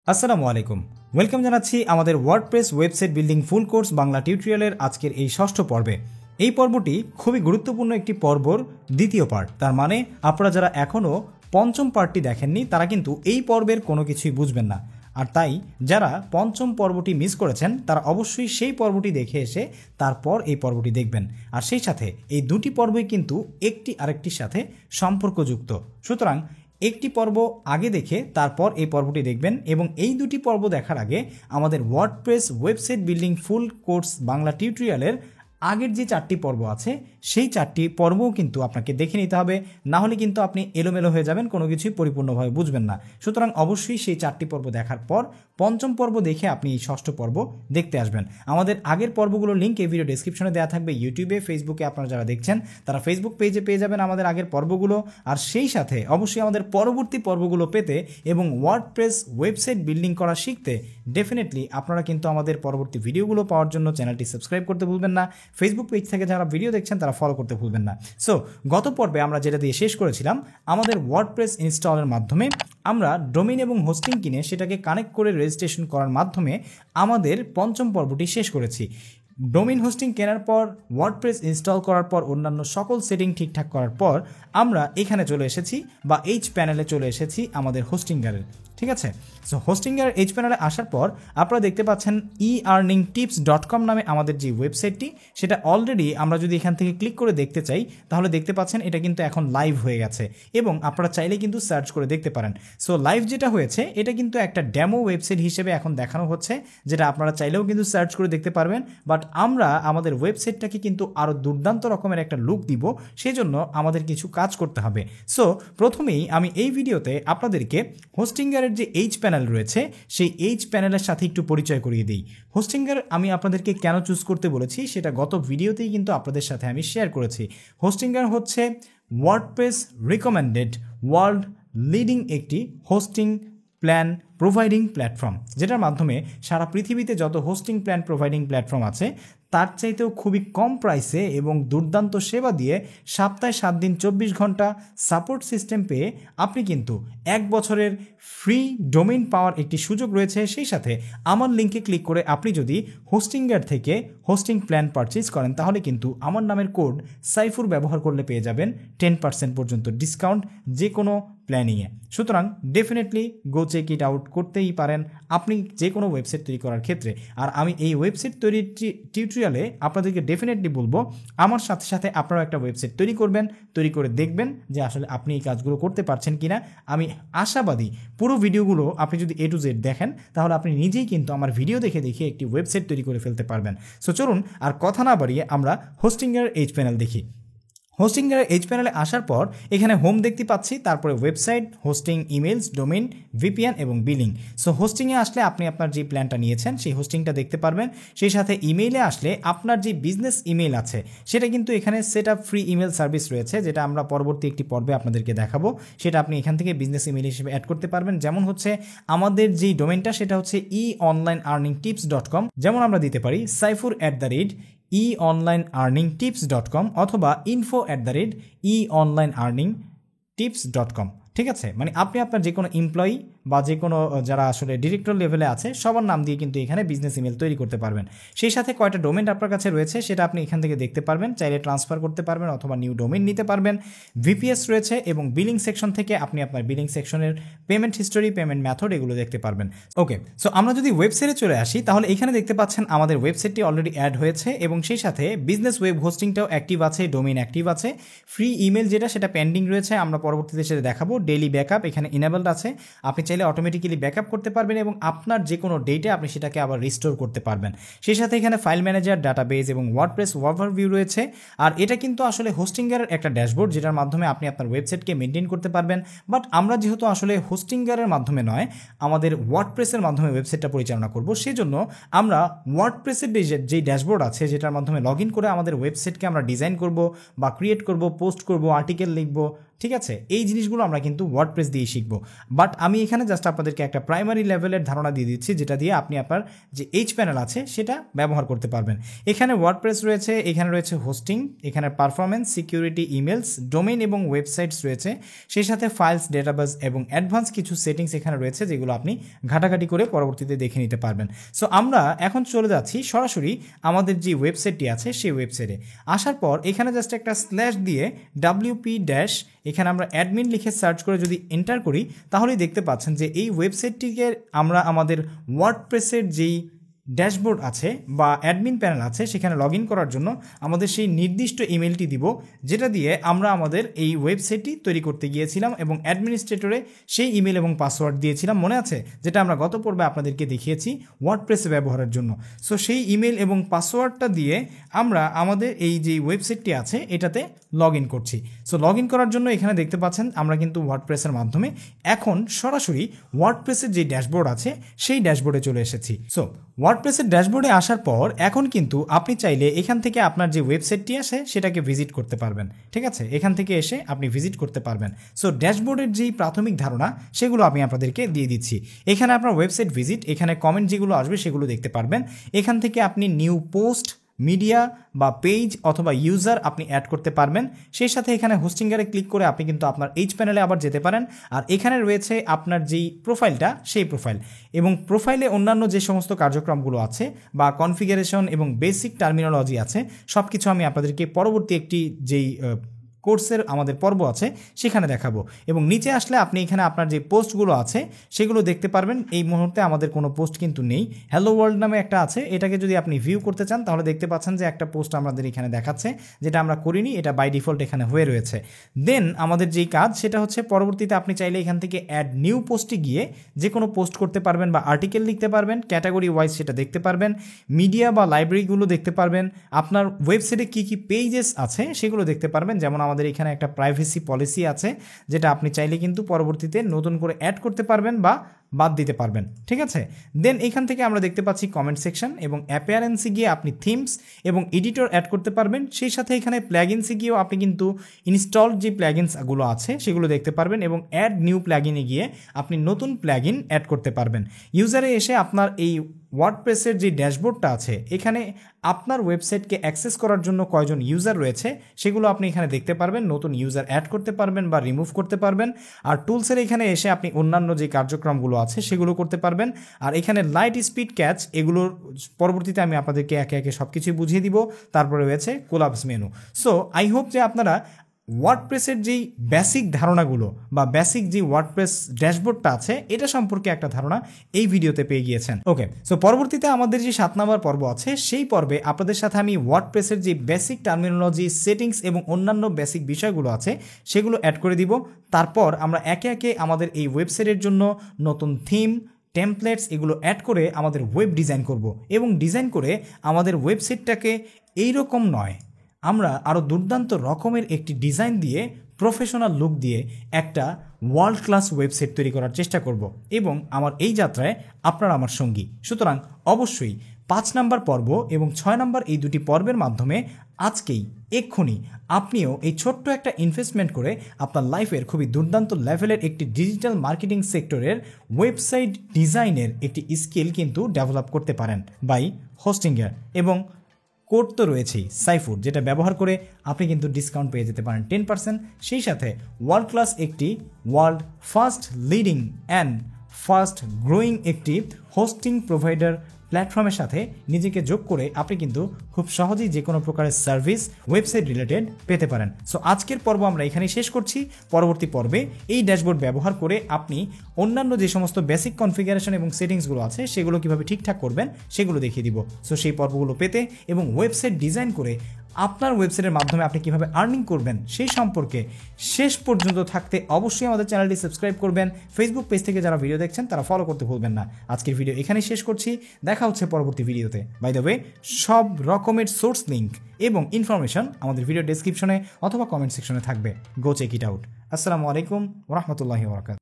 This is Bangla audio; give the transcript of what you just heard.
আসসালামু আলাইকুম, ওয়েলকাম জানাচ্ছি আমাদের WordPress website building full course Bangla টিউটোরিয়ালের আজকের এই ষষ্ঠ পর্বে। এই পর্বটি খুবই গুরুত্বপূর্ণ একটি পর্বর দ্বিতীয় পার্ট। তার মানে আপনারা যারা এখনও পঞ্চম পার্টটি দেখেননি তারা কিন্তু এই পর্বের কোনো কিছুই বুঝবেন না। আর তাই যারা পঞ্চম পর্বটি মিস করেছেন তারা অবশ্যই সেই পর্বটি দেখে এসে তারপর এই পর্বটি দেখবেন। আর সেই সাথে এই দুটি পর্বই কিন্তু একটি আরেকটির সাথে সম্পর্কযুক্ত, সুতরাং একটি পর্ব আগে দেখে তারপর এই পর্বটি দেখবেন এবং এই দুটি পর্ব দেখার আগে আমাদের WordPress website building full course Bangla টিউটোরিয়ালের আগের যে চারটি পর্ব আছে সেই চারটি পর্বও কিন্তু আপনাকে দেখে নিতে হবে, না হলে কিন্তু আপনি এলোমেলো হয়ে যাবেন, কোনো কিছুই পরিপূর্ণভাবে বুঝবেন না। সুতরাং অবশ্যই সেই চারটি পর্ব দেখার পর পঞ্চম পর্ব দেখে আপনি এই ষষ্ঠ পর্ব দেখতে আসবেন। আমাদের আগের পর্বগুলোর লিঙ্ক এই ভিডিও ডেসক্রিপশনে দেওয়া থাকবে। ইউটিউবে, ফেসবুকে আপনারা যারা দেখছেন তারা ফেসবুক পেজে পেয়ে যাবেন আমাদের আগের পর্বগুলো। আর সেই সাথে অবশ্যই আমাদের পরবর্তী পর্বগুলো পেতে এবং ওয়ার্ডপ্রেস ওয়েবসাইট বিল্ডিং করা শিখতে ডেফিনেটলি আপনারা কিন্তু আমাদের পরবর্তী ভিডিওগুলো পাওয়ার জন্য চ্যানেলটি সাবস্ক্রাইব করতে ভুলবেন না। ফেসবুক পেজ থেকে যারা ভিডিও দেখছেন তারা ফলো করতে ভুলবেন না। সো গত পর্বে আমরা যেটা দিয়ে শেষ করেছিলাম, আমাদের ওয়ার্ডপ্রেস ইনস্টলের মাধ্যমে আমরা ডোমেইন এবং হোস্টিং কিনে সেটাকে কানেক্ট করে রেজিস্ট্রেশন করার মাধ্যমে আমাদের পঞ্চম পর্বটি শেষ করেছি। ডোমেইন হোস্টিং কেনার পর, ওয়ার্ডপ্রেস ইনস্টল করার পর, অন্যান্য সকল সেটিং ঠিকঠাক করার পর আমরা এখানে চলে এসেছি বা এইচ প্যানেলে চলে এসেছি আমাদের হোস্টিংয়ারের। ঠিক আছে, সো হোস্টিংয়ার এইচ প্যানেলে আসার পর আপনারা দেখতে পাচ্ছেন earningtips.com নামে আমাদের যে ওয়েবসাইটটি, সেটা অলরেডি আমরা যদি এখান থেকে ক্লিক করে দেখতে চাই তাহলে দেখতে পাচ্ছেন এটা কিন্তু এখন লাইভ হয়ে গেছে এবং আপনারা চাইলে কিন্তু সার্চ করে দেখতে পারেন। সো লাইভ যেটা হয়েছে এটা কিন্তু একটা ডেমো ওয়েবসাইট হিসেবে এখন দেখানো হচ্ছে, যেটা আপনারা চাইলেও কিন্তু সার্চ করে দেখতে পারবেন। বাট আমরা আমাদের ওয়েবসাইটটাকে কিন্তু আরও দুর্দান্ত রকমের একটা লুক দিব, সেজন্য আমাদের কিছু কাজ করতে হবে। সো প্রথমেই আমি এই ভিডিওতে আপনাদেরকে হোস্টিংয়ারের যে এইচ প্যানেল রয়েছে সেই এইচ প্যানেলের সাথে একটু পরিচয় করিয়ে দিই। হোস্টিংয়ার আমি আপনাদেরকে কেন চুজ করতে বলেছি সেটা গত ভিডিওতেই কিন্তু আপনাদের সাথে আমি শেয়ার করেছি। হোস্টিংয়ার হচ্ছে ওয়ার্ডপ্রেস রিকমেন্ডেড ওয়ার্ল্ড লিডিং একটি হোস্টিং প্ল্যান প্রোভাইডিং প্ল্যাটফর্ম, যেটার মাধ্যমে সারা পৃথিবীতে যত হোস্টিং প্ল্যান প্রোভাইডিং প্ল্যাটফর্ম আছে তার চাইতেও খুবই কম প্রাইসে এবং দুর্দান্ত সেবা দিয়ে সপ্তাহে 7 দিন 24 ঘন্টা সাপোর্ট সিস্টেম পেয়ে আপনি কিন্তু 1 বছরের ফ্রি ডোমেইন পাওয়ার একটি সুযোগ রয়েছে। সেই সাথে আমার লিঙ্কে ক্লিক করে আপনি যদি হোস্টিংয়ার থেকে হোস্টিং প্ল্যান পারচেজ করেন তাহলে কিন্তু আমার নামের কোড সাইফুর ব্যবহার করলে পেয়ে যাবেন 10% পর্যন্ত ডিসকাউন্ট যে কোনো প্ল্যানিংয়ে। সুতরাং definitely go check it out করতেই পারেন আপনি যে কোনো ওয়েবসাইট তৈরি করার ক্ষেত্রে। আর আমি এই ওয়েবসাইট তৈরির টিউটোরিয়ালে আপনাদেরকে ডেফিনেটলি বলবো আমার সাথে সাথে আপনারাও একটা ওয়েবসাইট তৈরি করবেন, তৈরি করে দেখবেন যে আসলে আপনি এই কাজগুলো করতে পারছেন কিনা। আমি আশাবাদী পুরো ভিডিওগুলো আপনি যদি A to Z দেখেন তাহলে আপনি নিজেই কিন্তু আমার ভিডিও দেখে দেখে একটি ওয়েবসাইট তৈরি করে ফেলতে পারবেন। সো চলুন আর কথা না বাড়িয়ে আমরা হোস্টিংয়ার এইচ প্যানেল দেখি। হোস্টিংয়ার এইচ প্যানেলে আসার পর এখানে হোম দেখতে পাচ্ছি, তারপরে website, hosting, emails, domain, VPN এবং বিলিং। সো হোস্টিংয়ে আসলে আপনি আপনার যে প্ল্যানটা নিয়েছেন সেই হোস্টিংটা দেখতে পারবেন। সেই সাথে ইমেইলে আসলে আপনার যে বিজনেস ইমেল আছে সেটা কিন্তু এখানে set up free email service রয়েছে, যেটা আমরা পরবর্তী একটি পর্বে আপনাদেরকে দেখাবো। সেটা আপনি এখান থেকে বিজনেস ইমেল হিসেবে অ্যাড করতে পারবেন। যেমন হচ্ছে আমাদের যেই ডোমেইনটা সেটা হচ্ছে eonlineearningtips.com, যেমন আমরা দিতে পারি saifur@eonlineearningtips.com অথবা info@eonlineearningtips.com। ঠিক আছে, মানে আপনি আপনার যে কোনো এমপ্লয়ি বা যে কোনো যারা আসলে ডিরেক্টর লেভেলে আছে সবার নাম দিয়ে কিন্তু এখানে বিজনেস ইমেল তৈরি করতে পারবেন। সেই সাথে কয়টা ডোমেইন আপনার কাছে রয়েছে সেটা আপনি এখান থেকে দেখতে পারবেন, চাইলে ট্রান্সফার করতে পারবেন অথবা নিউ ডোমেইন নিতে পারবেন। ভিপিএস রয়েছে এবং বিলিং সেকশন থেকে আপনি আপনার বিলিং সেকশনের পেমেন্ট হিস্টোরি, পেমেন্ট মেথড এগুলো দেখতে পারবেন। ওকে, সো আমরা যদি ওয়েবসাইটে চলে আসি তাহলে এখানে দেখতে পাচ্ছেন আমাদের ওয়েবসাইটটি অলরেডি অ্যাড হয়েছে এবং সেই সাথে বিজনেস ওয়েব হোস্টিংটাও অ্যাক্টিভ আছে, ডোমেইন অ্যাক্টিভ আছে। ফ্রি ইমেল যেটা সেটা পেন্ডিং রয়েছে, আমরা পরবর্তীতে সেটা দেখাবো। ডেইলি ব্যাকআপ এখানে ইনেবলড আছে, আপনি চাইলে অটোমেটিক্যালি ব্যাকআপ করতে পারবেন এবং আপনার যে কোনো ডেটে আপনি সেটাকে আবার রিস্টোর করতে পারবেন। সেই সাথে এখানে ফাইল ম্যানেজার, ডাটাবেস এবং ওয়ার্ডপ্রেস ওভারভিউ রয়েছে। আর এটা কিন্তু আসলে হোস্টিংয়ারের একটা ড্যাশবোর্ড যেটার মাধ্যমে আপনি আপনার ওয়েবসাইটকে মেনটেন করতে পারবেন। বাট আমরা যেহেতু আসলে হোস্টিংয়ারের মাধ্যমে নয়, আমাদের ওয়ার্ডপ্রেসের মাধ্যমে ওয়েবসাইটটা পরিচালনা করব, সেজন্য আমরা ওয়ার্ডপ্রেসের যে ড্যাশবোর্ড আছে যেটার মাধ্যমে লগ ইন করে আমাদের ওয়েবসাইটকে আমরা ডিজাইন করব বা ক্রিয়েট করব, পোস্ট করব, আর্টিকেল লিখব, ঠিক আছে, এই জিনিসগুলো আমরা কিন্তু ওয়ার্ডপ্রেস দিয়ে শিখবো। বাট আমি এখানে জাস্ট আপনাদেরকে একটা প্রাইমারি লেভেলের ধারণা দিয়ে দিচ্ছি, যেটা দিয়ে আপনি আপনার যে এইচ প্যানেল আছে সেটা ব্যবহার করতে পারবেন। এখানে ওয়ার্ডপ্রেস রয়েছে, এখানে রয়েছে হোস্টিং, এখানে পারফরমেন্স, সিকিউরিটি, ইমেলস, ডোমেইন এবং ওয়েবসাইটস রয়েছে, সেই সাথে ফাইলস, ডেটাবেস এবং অ্যাডভান্স কিছু সেটিংস এখানে রয়েছে, যেগুলো আপনি ঘাটাঘাটি করে পরবর্তীতে দেখে নিতে পারবেন। সো আমরা এখন চলে যাচ্ছি সরাসরি আমাদের যে ওয়েবসাইটটি আছে সেই ওয়েবসাইটে। আসার পর এখানে জাস্ট একটা স্ল্যাশ দিয়ে WP ড্যাশ এখানে আমরা অ্যাডমিন লিখে সার্চ করে যদি এন্টার করি, তাহলেই দেখতে পাচ্ছেন যে এই ওয়েবসাইটটিকে আমরা আমাদের ওয়ার্ডপ্রেসের যেই ড্যাশবোর্ড আছে বা অ্যাডমিন প্যানেল আছে সেখানে লগ ইন করার জন্য আমাদের সেই নির্দিষ্ট ইমেলটি দিব, যেটা দিয়ে আমরা আমাদের এই ওয়েবসাইটটি তৈরি করতে গিয়েছিলাম এবং অ্যাডমিনিস্ট্রেটরে সেই ইমেল এবং পাসওয়ার্ড দিয়েছিলাম, মনে আছে, যেটা আমরা গত পর্বে আপনাদেরকে দেখিয়েছি ওয়ার্ডপ্রেসে ব্যবহারের জন্য। সো সেই ইমেল এবং পাসওয়ার্ডটা দিয়ে আমরা আমাদের এই যে ওয়েবসাইটটি আছে এটাতে লগ ইন করছি। সো লগ ইন করার জন্য এখানে দেখতে পাচ্ছেন আমরা কিন্তু ওয়ার্ডপ্রেসের মাধ্যমে এখন সরাসরি ওয়ার্ডপ্রেসের যে ড্যাশবোর্ড আছে সেই ড্যাশবোর্ডে চলে এসেছি। সো ওয়ার্ডপ্রেসের ড্যাশবোর্ডে আসার পর এখন কিন্তু আপনি চাইলে এখান থেকে আপনার যে ওয়েবসাইটটি আছে সেটাকে ভিজিট করতে পারবেন। ঠিক আছে, এখান থেকে এসে আপনি ভিজিট করতে পারবেন। সো ড্যাশবোর্ডের যেই প্রাথমিক ধারণা সেগুলো আমি আপনাদেরকে দিয়ে দিচ্ছি। এখানে আপনার ওয়েবসাইট ভিজিট, এখানে কমেন্ট যেগুলো আসবে সেগুলো দেখতে পারবেন। এখান থেকে আপনি নিউ পোস্ট, মিডিয়া বা পেজ অথবা ইউজার আপনি অ্যাড করতে পারবেন। সেই সাথে এখানে হোস্টিংয়ারে ক্লিক করে আপনি কিন্তু আপনার এইচ প্যানেলে আবার যেতে পারেন। আর এখানে রয়েছে আপনার যেই প্রোফাইলটা সেই প্রোফাইল, এবং প্রোফাইলে অন্যান্য যে সমস্ত কার্যক্রমগুলো আছে বা কনফিগারেশন এবং বেসিক টার্মিনোলজি আছে সব কিছু আমি আপনাদেরকে পরবর্তী একটি যেই কোর্সের আমাদের পর্ব আছে সেখানে দেখাবো। এবং নিচে আসলে আপনি এখানে আপনার যে পোস্টগুলো আছে সেগুলো দেখতে পারবেন। এই মুহূর্তে আমাদের কোনো পোস্ট কিন্তু নেই, হ্যালো ওয়ার্ল্ড নামে একটা আছে, এটাকে যদি আপনি ভিউ করতে চান তাহলে দেখতে পাচ্ছেন যে একটা পোস্ট আমাদের এখানে দেখাচ্ছে, যেটা আমরা করিনি, এটা বাই ডিফল্ট এখানে হয়ে রয়েছে। দেন আমাদের যেই কাজ সেটা হচ্ছে পরবর্তীতে আপনি চাইলে এখান থেকে অ্যাড নিউ পোস্টে গিয়ে যে কোনো পোস্ট করতে পারবেন বা আর্টিকেল লিখতে পারবেন, ক্যাটাগরি ওয়াইজ সেটা দেখতে পারবেন, মিডিয়া বা লাইব্রেরিগুলো দেখতে পারবেন, আপনার ওয়েবসাইটে কী কী পেজেস আছে সেগুলো দেখতে পারবেন। যেমন আমাদের এখানে একটা প্রাইভেসি পলিসি আছে, যেটা আপনি চাইলে কিন্তু পরবর্তীতে নতুন করে অ্যাড করতে পারবেন বা বাদ দিতে পারবেন। ঠিক আছে, দেন এখান থেকে আমরা দেখতে পাচ্ছি কমেন্ট সেকশন এবং অ্যাপিয়ারেন্সে গিয়ে আপনি থিমস এবং এডিটর অ্যাড করতে পারবেন। সেই সাথে এখানে প্ল্যাগিনসে গিয়েও আপনি কিন্তু ইনস্টলড যে প্ল্যাগিনসগুলো আছে সেগুলো দেখতে পারবেন এবং অ্যাড নিউ প্ল্যাগিনে গিয়ে আপনি নতুন প্ল্যাগিন অ্যাড করতে পারবেন। ইউজারে এসে আপনার এই ওয়ার্ডপ্রেসের যে ড্যাশবোর্ডটা আছে এখানে আপনার ওয়েবসাইটকে অ্যাক্সেস করার জন্য কয়জন ইউজার রয়েছে সেগুলো আপনি এখানে দেখতে পারবেন, নতুন ইউজার অ্যাড করতে পারবেন বা রিমুভ করতে পারবেন। আর টুলসের এখানে এসে আপনি অন্যান্য যে কার্যক্রমগুলো আছে সেগুলো করতে পারবেন। আর এখানে লাইট স্পিড ক্যাচ, এগুলোর পরবর্তীতে আমি আপনাদেরকে একে একে সব কিছুই বুঝিয়ে দিব। তারপরে রয়েছে collapse menu. So I hope যে আপনারা ওয়ার্ডপ্রেসের যেই বেসিক ধারণাগুলো বা বেসিক যে ওয়ার্ডপ্রেস ড্যাশবোর্ডটা আছে এটা সম্পর্কে একটা ধারণা এই ভিডিওতে পেয়ে গিয়েছেন। ওকে, সো পরবর্তীতে আমাদের যে 7 নম্বর পর্ব আছে সেই পর্বে আপনাদের সাথে আমি ওয়ার্ডপ্রেসের যে বেসিক টার্মিনোলজি, সেটিংস এবং অন্যান্য বেসিক বিষয়গুলো আছে সেগুলো অ্যাড করে দিব। তারপর আমরা একে একে আমাদের এই ওয়েবসাইটের জন্য নতুন থিম, টেমপ্লেটস এগুলো অ্যাড করে আমাদের ওয়েব ডিজাইন করব এবং ডিজাইন করে আমাদের ওয়েবসাইটটাকে এইরকম নয়, আমরা আরও দুর্দান্ত রকমের একটি ডিজাইন দিয়ে প্রফেশনাল লুক দিয়ে একটা ওয়ার্ল্ড ক্লাস ওয়েবসাইট তৈরি করার চেষ্টা করব এবং আমার এই যাত্রায় আপনারা আমার সঙ্গী। সুতরাং অবশ্যই 5 নম্বর পর্ব এবং 6 নম্বর এই দুটি পর্বের মাধ্যমে আজকেই এক্ষুনি আপনিও এই ছোট্ট একটা ইনভেস্টমেন্ট করে আপনার লাইফের খুবই দুর্দান্ত লেভেলের একটি ডিজিটাল মার্কেটিং সেক্টরের ওয়েবসাইট ডিজাইনের একটি স্কিল কিন্তু ডেভেলপ করতে পারেন বাই হোস্টিংয়ার। এবং কোড তো রয়েছেই সাইফুড, যেটা ব্যবহার করে আপনি কিন্তু ডিসকাউন্ট পেয়ে যেতে পারেন 10%। সেই সাথে ওয়ার্ল্ড ক্লাস একটি world first leading and first growing একটি হোস্টিং প্রোভাইডার প্ল্যাটফর্মের সাথে নিজেকে যোগ করে আপনি কিন্তু খুব সহজেই যে কোনো প্রকারের সার্ভিস ওয়েবসাইট রিলেটেড পেতে পারেন। সো আজকের পর্ব আমরা এখানেই শেষ করছি। পরবর্তী পর্বে এই ড্যাশবোর্ড ব্যবহার করে আপনি অন্যান্য যে সমস্ত বেসিক কনফিগারেশন এবং সেটিংসগুলো আছে সেগুলো কীভাবে ঠিকঠাক করবেন সেগুলো দেখিয়ে দিব। সো সেই পর্বগুলো পেতে এবং ওয়েবসাইট ডিজাইন করে আপনার ওয়েবসাইটের মাধ্যমে আপনি কীভাবে আর্নিং করবেন সেই সম্পর্কে শেষ পর্যন্ত থাকতে অবশ্যই আমাদের চ্যানেলটি সাবস্ক্রাইব করবেন। ফেসবুক পেজ থেকে যারা ভিডিও দেখছেন তারা ফলো করতে ভুলবেন না। আজকের ভিডিও এখানেই শেষ করছি, দেখা হচ্ছে পরবর্তী ভিডিওতে। বাই দ্য ওয়ে, সব রকমের সোর্স লিঙ্ক এবং ইনফরমেশন আমাদের ভিডিও ডেসক্রিপশনে অথবা কমেন্ট সেকশনে থাকবে। Go check it out. আসসালামু আলাইকুম ওয়া রাহমাতুল্লাহি ওয়া বারাকাতুহু।